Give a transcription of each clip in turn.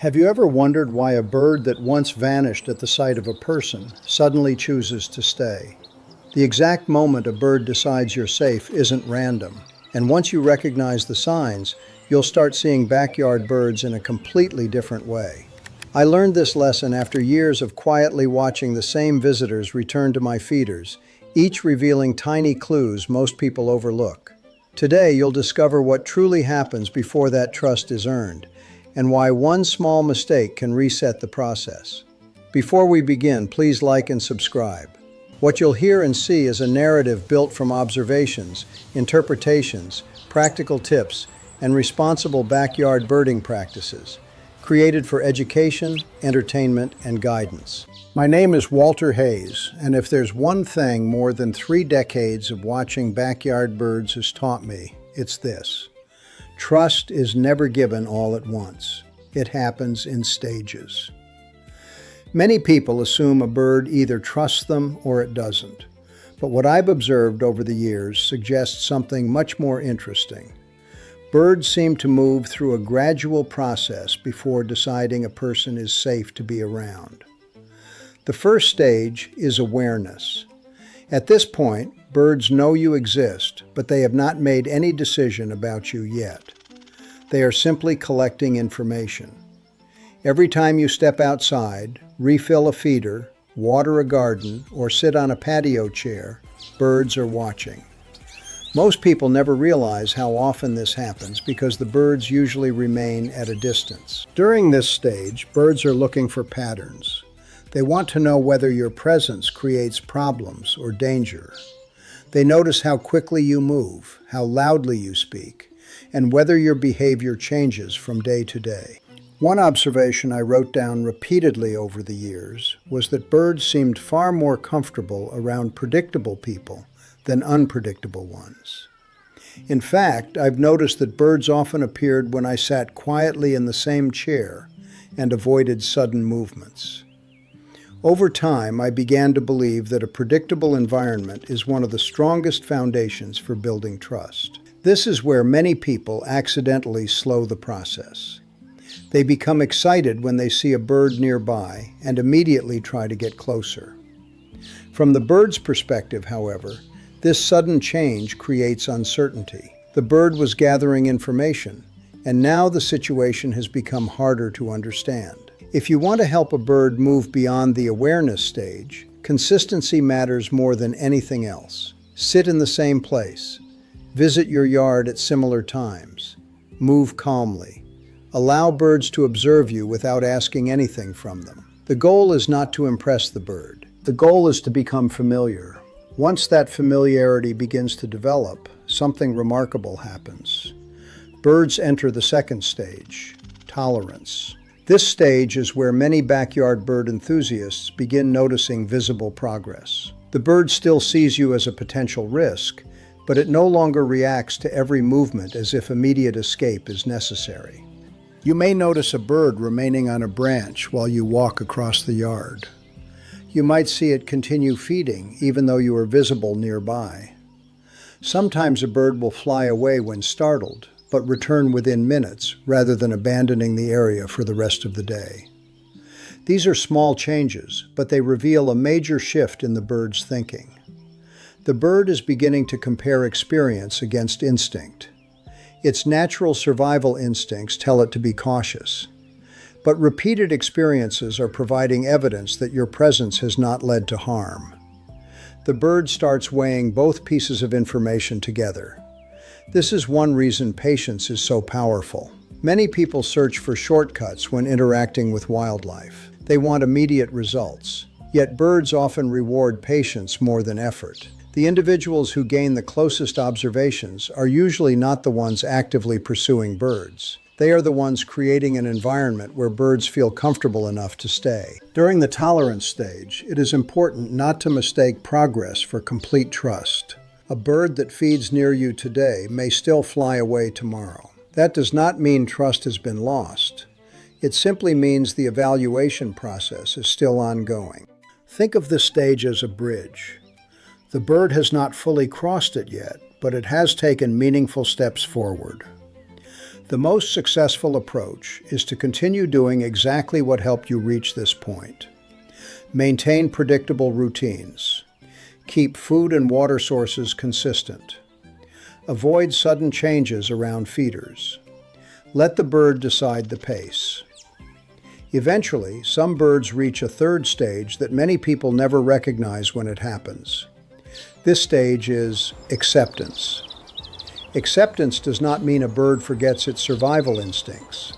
Have you ever wondered why a bird that once vanished at the sight of a person suddenly chooses to stay? The exact moment a bird decides you're safe isn't random, and once you recognize the signs, you'll start seeing backyard birds in a completely different way. I learned this lesson after years of quietly watching the same visitors return to my feeders, each revealing tiny clues most people overlook. Today, you'll discover what truly happens before that trust is earned, and why one small mistake can reset the process. Before we begin, please like and subscribe. What you'll hear and see is a narrative built from observations, interpretations, practical tips, and responsible backyard birding practices, created for education, entertainment, and guidance. My name is Walter Hayes, and if there's one thing more than 3 decades of watching backyard birds has taught me, it's this. Trust is never given all at once. It happens in stages. Many people assume a bird either trusts them or it doesn't. But what I've observed over the years suggests something much more interesting. Birds seem to move through a gradual process before deciding a person is safe to be around. The first stage is awareness. At this point, birds know you exist, but they have not made any decision about you yet. They are simply collecting information. Every time you step outside, refill a feeder, water a garden, or sit on a patio chair, birds are watching. Most people never realize how often this happens because the birds usually remain at a distance. During this stage, birds are looking for patterns. They want to know whether your presence creates problems or danger. They notice how quickly you move, how loudly you speak, and whether your behavior changes from day to day. One observation I wrote down repeatedly over the years was that birds seemed far more comfortable around predictable people than unpredictable ones. In fact, I've noticed that birds often appeared when I sat quietly in the same chair and avoided sudden movements. Over time, I began to believe that a predictable environment is one of the strongest foundations for building trust. This is where many people accidentally slow the process. They become excited when they see a bird nearby and immediately try to get closer. From the bird's perspective, however, this sudden change creates uncertainty. The bird was gathering information, and now the situation has become harder to understand. If you want to help a bird move beyond the awareness stage, consistency matters more than anything else. Sit in the same place. Visit your yard at similar times. Move calmly. Allow birds to observe you without asking anything from them. The goal is not to impress the bird. The goal is to become familiar. Once that familiarity begins to develop, something remarkable happens. Birds enter the second stage, tolerance. This stage is where many backyard bird enthusiasts begin noticing visible progress. The bird still sees you as a potential risk, but it no longer reacts to every movement as if immediate escape is necessary. You may notice a bird remaining on a branch while you walk across the yard. You might see it continue feeding even though you are visible nearby. Sometimes a bird will fly away when startled, but return within minutes rather than abandoning the area for the rest of the day. These are small changes, but they reveal a major shift in the bird's thinking. The bird is beginning to compare experience against instinct. Its natural survival instincts tell it to be cautious, but repeated experiences are providing evidence that your presence has not led to harm. The bird starts weighing both pieces of information together. This is one reason patience is so powerful. Many people search for shortcuts when interacting with wildlife. They want immediate results. Yet birds often reward patience more than effort. The individuals who gain the closest observations are usually not the ones actively pursuing birds. They are the ones creating an environment where birds feel comfortable enough to stay. During the tolerance stage, it is important not to mistake progress for complete trust. A bird that feeds near you today may still fly away tomorrow. That does not mean trust has been lost. It simply means the evaluation process is still ongoing. Think of this stage as a bridge. The bird has not fully crossed it yet, but it has taken meaningful steps forward. The most successful approach is to continue doing exactly what helped you reach this point. Maintain predictable routines. Keep food and water sources consistent. Avoid sudden changes around feeders. Let the bird decide the pace. Eventually, some birds reach a third stage that many people never recognize when it happens. This stage is acceptance. Acceptance does not mean a bird forgets its survival instincts.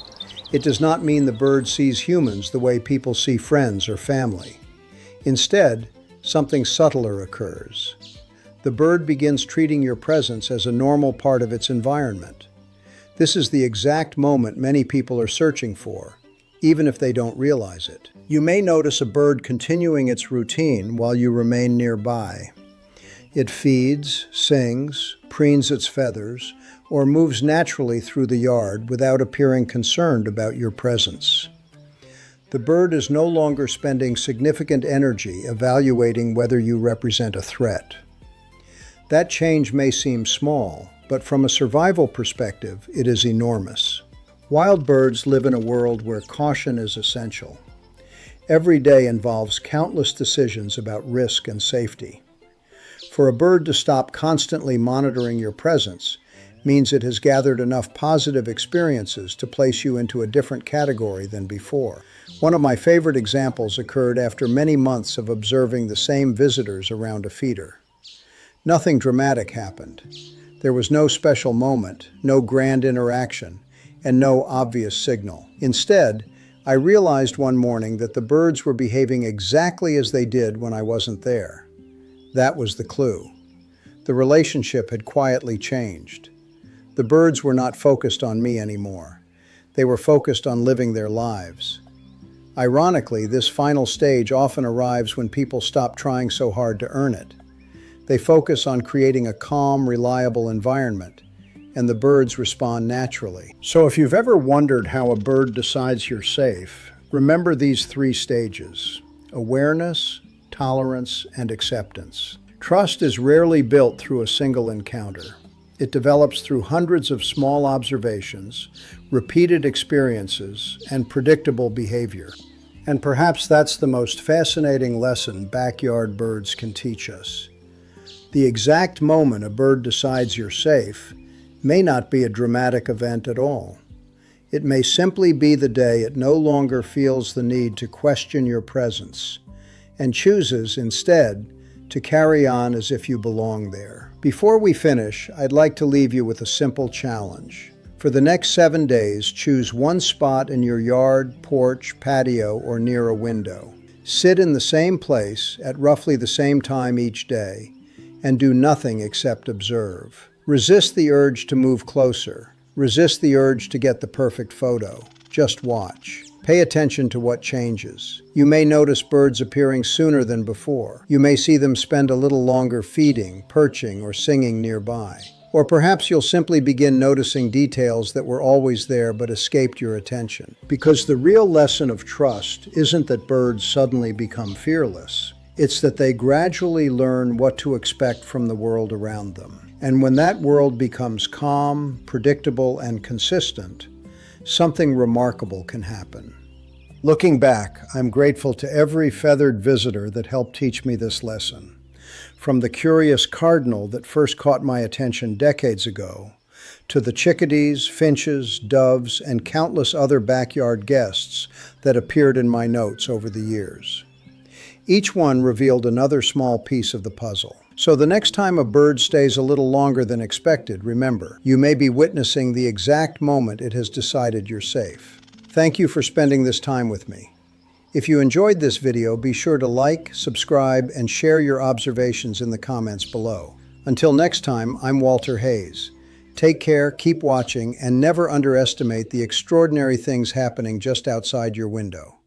It does not mean the bird sees humans the way people see friends or family. Instead, something subtler occurs. The bird begins treating your presence as a normal part of its environment. This is the exact moment many people are searching for, even if they don't realize it. You may notice a bird continuing its routine while you remain nearby. It feeds, sings, preens its feathers, or moves naturally through the yard without appearing concerned about your presence. The bird is no longer spending significant energy evaluating whether you represent a threat. That change may seem small, but from a survival perspective, it is enormous. Wild birds live in a world where caution is essential. Every day involves countless decisions about risk and safety. For a bird to stop constantly monitoring your presence means it has gathered enough positive experiences to place you into a different category than before. One of my favorite examples occurred after many months of observing the same visitors around a feeder. Nothing dramatic happened. There was no special moment, no grand interaction, and no obvious signal. Instead, I realized one morning that the birds were behaving exactly as they did when I wasn't there. That was the clue. The relationship had quietly changed. The birds were not focused on me anymore. They were focused on living their lives. Ironically, this final stage often arrives when people stop trying so hard to earn it. They focus on creating a calm, reliable environment, and the birds respond naturally. So if you've ever wondered how a bird decides you're safe, remember these 3 stages: awareness, tolerance, and acceptance. Trust is rarely built through a single encounter. It develops through hundreds of small observations, repeated experiences, and predictable behavior. And perhaps that's the most fascinating lesson backyard birds can teach us. The exact moment a bird decides you're safe may not be a dramatic event at all. It may simply be the day it no longer feels the need to question your presence and chooses, instead, to carry on as if you belong there. Before we finish, I'd like to leave you with a simple challenge. For the next 7 days, choose one spot in your yard, porch, patio, or near a window. Sit in the same place at roughly the same time each day, and do nothing except observe. Resist the urge to move closer. Resist the urge to get the perfect photo. Just watch. Pay attention to what changes. You may notice birds appearing sooner than before. You may see them spend a little longer feeding, perching, or singing nearby. Or perhaps you'll simply begin noticing details that were always there but escaped your attention. Because the real lesson of trust isn't that birds suddenly become fearless. It's that they gradually learn what to expect from the world around them. And when that world becomes calm, predictable, and consistent, something remarkable can happen. Looking back, I'm grateful to every feathered visitor that helped teach me this lesson. From the curious cardinal that first caught my attention decades ago, to the chickadees, finches, doves, and countless other backyard guests that appeared in my notes over the years. Each one revealed another small piece of the puzzle. So the next time a bird stays a little longer than expected, remember, you may be witnessing the exact moment it has decided you're safe. Thank you for spending this time with me. If you enjoyed this video, be sure to like, subscribe, and share your observations in the comments below. Until next time, I'm Walter Hayes. Take care, keep watching, and never underestimate the extraordinary things happening just outside your window.